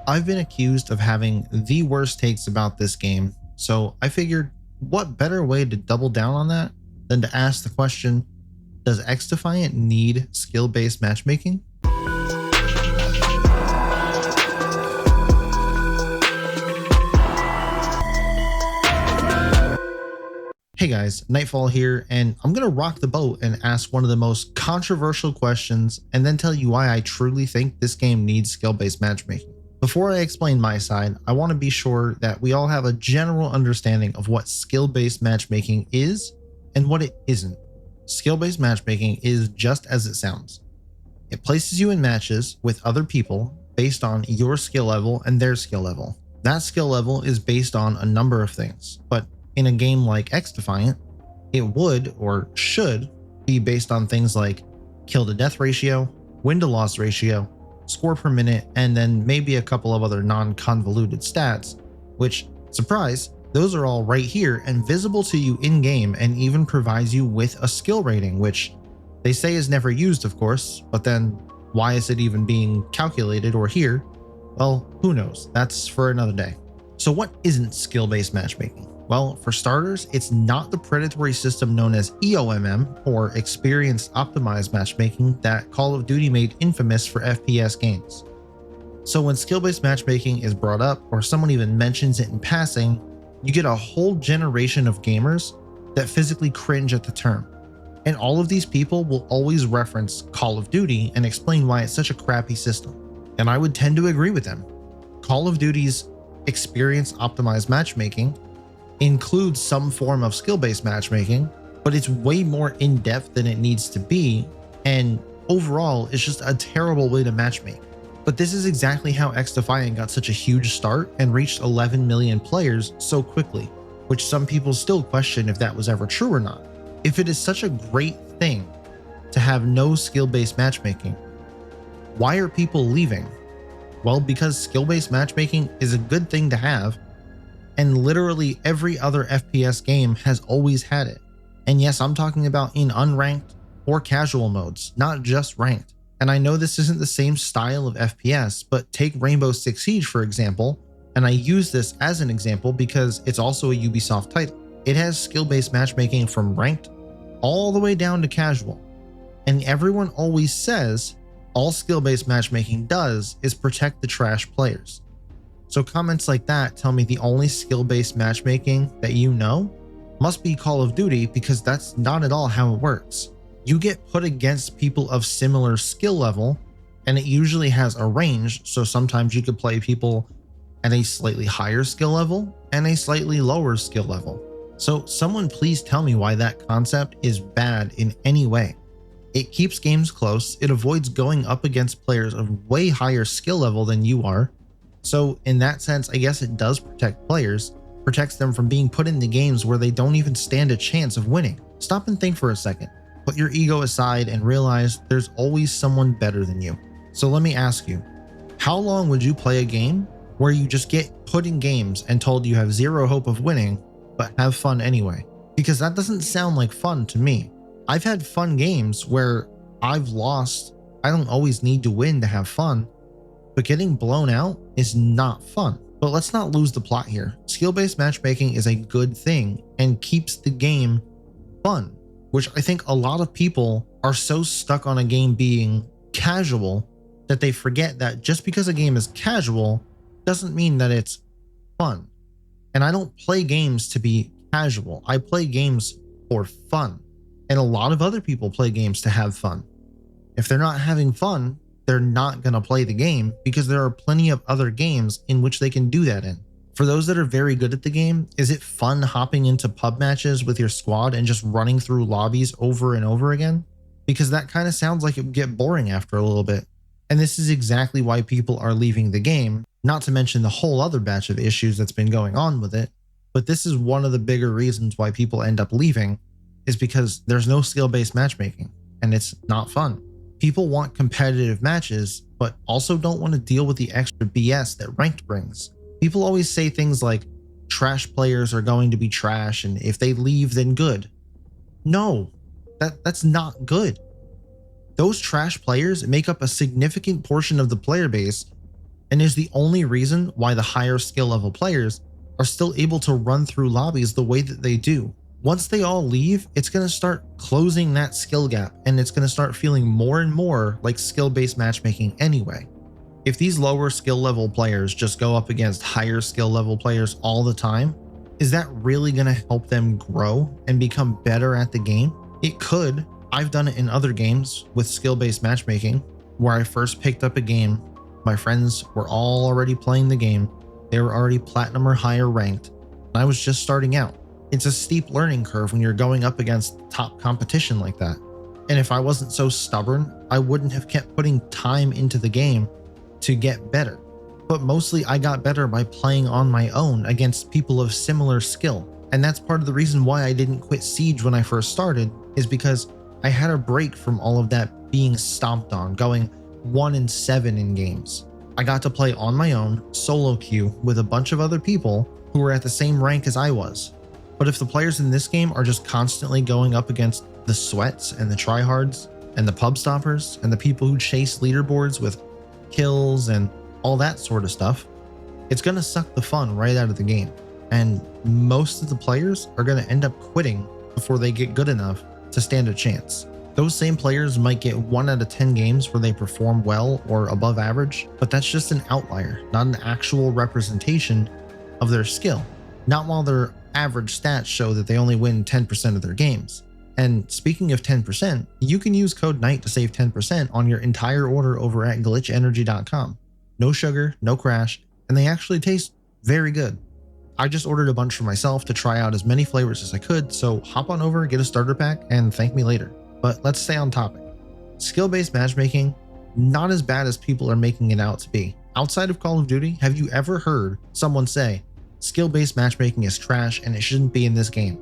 I've been accused of having the worst takes about this game, so I figured what better way to double down on that than to ask the question, does XDefiant need skill-based matchmaking? Hey guys, Nightfall here, and I'm gonna rock the boat and ask one of the most controversial questions and then tell you why I truly think this game needs skill-based matchmaking. Before I explain my side, I want to be sure that we all have a general understanding of what skill-based matchmaking is and what it isn't. Skill-based matchmaking is just as it sounds. It places you in matches with other people based on your skill level and their skill level. That skill level is based on a number of things, but in a game like XDefiant, it would or should be based on things like kill to death ratio, win to loss ratio, score per minute, and then maybe a couple of other non-convoluted stats, which, surprise, those are all right here and visible to you in-game and even provides you with a skill rating, which they say is never used, of course, but then why is it even being calculated or here? Well, who knows? That's for another day. So what isn't skill-based matchmaking? Well, for starters, it's not the predatory system known as EOMM, or Experience Optimized Matchmaking, that Call of Duty made infamous for FPS games. So when skill-based matchmaking is brought up, or someone even mentions it in passing, you get a whole generation of gamers that physically cringe at the term. And all of these people will always reference Call of Duty and explain why it's such a crappy system. And I would tend to agree with them. Call of Duty's Experience Optimized Matchmaking includes some form of skill-based matchmaking, but it's way more in-depth than it needs to be, and overall it's just a terrible way to matchmake. But this is exactly how XDefiant got such a huge start and reached 11 million players so quickly, which some people still question if that was ever true or not. If it is such a great thing to have no skill-based matchmaking, why are people leaving? Well, because skill-based matchmaking is a good thing to have, and literally every other FPS game has always had it. And yes, I'm talking about in unranked or casual modes, not just ranked. And I know this isn't the same style of FPS, but take Rainbow Six Siege for example, and I use this as an example because it's also a Ubisoft title. It has skill-based matchmaking from ranked all the way down to casual. And everyone always says all skill-based matchmaking does is protect the trash players. So comments like that tell me the only skill-based matchmaking that you know must be Call of Duty, because that's not at all how it works. You get put against people of similar skill level, and it usually has a range, so sometimes you could play people at a slightly higher skill level and a slightly lower skill level. So someone please tell me why that concept is bad in any way. It keeps games close, it avoids going up against players of way higher skill level than you are. So in that sense, I guess it does protect players, protects them from being put into games where they don't even stand a chance of winning. Stop and think for a second. Put your ego aside and realize there's always someone better than you. So let me ask you, how long would you play a game where you just get put in games and told you have zero hope of winning, but have fun anyway? Because that doesn't sound like fun to me. I've had fun games where I've lost. I don't always need to win to have fun. But getting blown out is not fun. But let's not lose the plot here. Skill-based matchmaking is a good thing and keeps the game fun, which I think a lot of people are so stuck on a game being casual that they forget that just because a game is casual doesn't mean that it's fun. And I don't play games to be casual. I play games for fun. And a lot of other people play games to have fun. If they're not having fun, they're not going to play the game, because there are plenty of other games in which they can do that in. For those that are very good at the game, is it fun hopping into pub matches with your squad and just running through lobbies over and over again? Because that kind of sounds like it would get boring after a little bit. And this is exactly why people are leaving the game, not to mention the whole other batch of issues that's been going on with it. But this is one of the bigger reasons why people end up leaving, is because there's no skill-based matchmaking and it's not fun. People want competitive matches, but also don't want to deal with the extra BS that ranked brings. People always say things like, trash players are going to be trash, and if they leave, then good. No, that's not good. Those trash players make up a significant portion of the player base and is the only reason why the higher skill level players are still able to run through lobbies the way that they do. Once they all leave, it's going to start closing that skill gap, and it's going to start feeling more and more like skill-based matchmaking anyway. If these lower skill level players just go up against higher skill level players all the time, is that really going to help them grow and become better at the game? It could. I've done it in other games with skill-based matchmaking, where I first picked up a game. My friends were all already playing the game. They were already platinum or higher ranked, and I was just starting out. It's a steep learning curve when you're going up against top competition like that. And if I wasn't so stubborn, I wouldn't have kept putting time into the game to get better. But mostly I got better by playing on my own against people of similar skill. And that's part of the reason why I didn't quit Siege when I first started, is because I had a break from all of that being stomped on, going 1-7 in games. I got to play on my own, solo queue, with a bunch of other people who were at the same rank as I was. But if the players in this game are just constantly going up against the sweats and the tryhards and the pub stoppers and the people who chase leaderboards with kills and all that sort of stuff, it's going to suck the fun right out of the game. And most of the players are going to end up quitting before they get good enough to stand a chance. Those same players might get 1 out of 10 games where they perform well or above average, but that's just an outlier, not an actual representation of their skill. Not while their average stats show that they only win 10% of their games. And speaking of 10%, you can use code NIGHT to save 10% on your entire order over at glitchenergy.com. No sugar, no crash, and they actually taste very good. I just ordered a bunch for myself to try out as many flavors as I could, so hop on over, get a starter pack, and thank me later. But let's stay on topic. Skill-based matchmaking, not as bad as people are making it out to be. Outside of Call of Duty, have you ever heard someone say, skill-based matchmaking is trash and it shouldn't be in this game,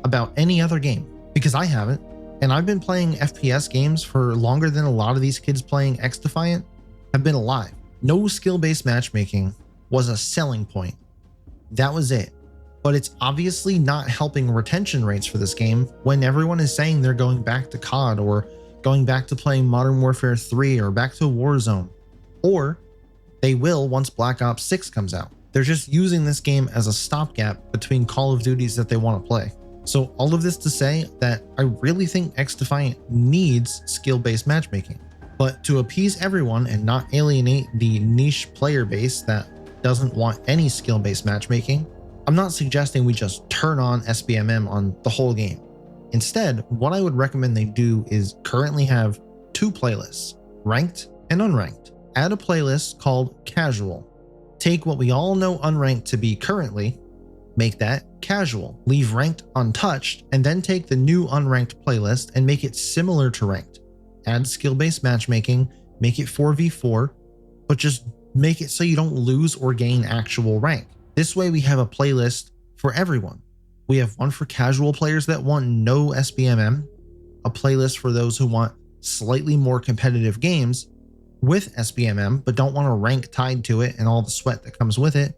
about any other game? Because I haven't, and I've been playing FPS games for longer than a lot of these kids playing XDefiant have been alive. No skill-based matchmaking was a selling point. That was it. But it's obviously not helping retention rates for this game when everyone is saying they're going back to COD or going back to playing Modern Warfare 3 or back to Warzone. Or they will once Black Ops 6 comes out. They're just using this game as a stopgap between Call of Duties that they want to play. So all of this to say that I really think XDefiant needs skill-based matchmaking. But to appease everyone and not alienate the niche player base that doesn't want any skill-based matchmaking, I'm not suggesting we just turn on SBMM on the whole game. Instead, what I would recommend they do is currently have 2 playlists, ranked and unranked. Add a playlist called casual. Take what we all know unranked to be currently, make that casual, leave ranked untouched, and then take the new unranked playlist and make it similar to ranked. Add skill-based matchmaking, make it 4v4, but just make it so you don't lose or gain actual rank. This way we have a playlist for everyone. We have one for casual players that want no SBMM, a playlist for those who want slightly more competitive games with SBMM but don't want a rank tied to it and all the sweat that comes with it,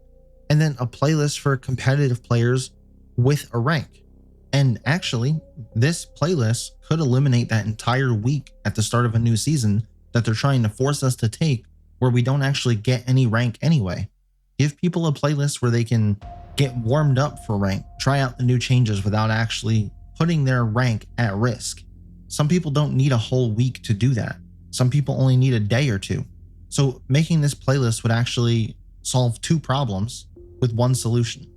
and then a playlist for competitive players with a rank. And actually, this playlist could eliminate that entire week at the start of a new season that they're trying to force us to take, where we don't actually get any rank anyway. Give people a playlist where they can get warmed up for rank, try out the new changes without actually putting their rank at risk. Some people don't need a whole week to do that. Some people only need a day or 2. So making this playlist would actually solve 2 problems with one solution,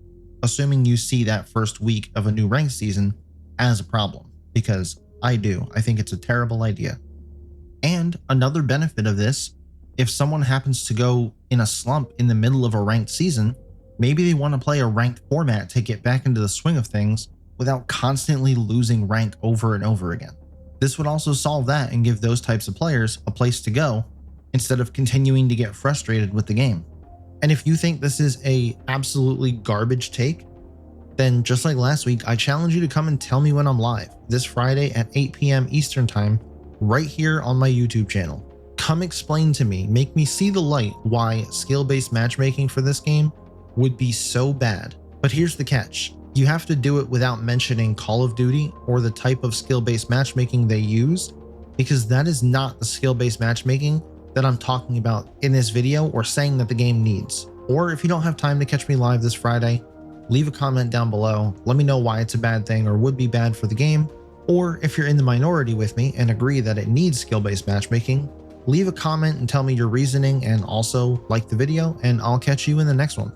assuming you see that first week of a new ranked season as a problem, because I do. I think it's a terrible idea. And another benefit of this, if someone happens to go in a slump in the middle of a ranked season, maybe they want to play a ranked format to get back into the swing of things without constantly losing rank over and over again. This would also solve that and give those types of players a place to go instead of continuing to get frustrated with the game. And if you think this is a absolutely garbage take, then just like last week, I challenge you to come and tell me when I'm live this Friday at 8 p.m. Eastern time, right here on my YouTube channel. Come explain to me, make me see the light why skill-based matchmaking for this game would be so bad. But here's the catch. You have to do it without mentioning Call of Duty or the type of skill-based matchmaking they use, because that is not the skill-based matchmaking that I'm talking about in this video or saying that the game needs. Or if you don't have time to catch me live this Friday, leave a comment down below. Let me know why it's a bad thing or would be bad for the game. Or if you're in the minority with me and agree that it needs skill-based matchmaking, leave a comment and tell me your reasoning, and also like the video, and I'll catch you in the next one.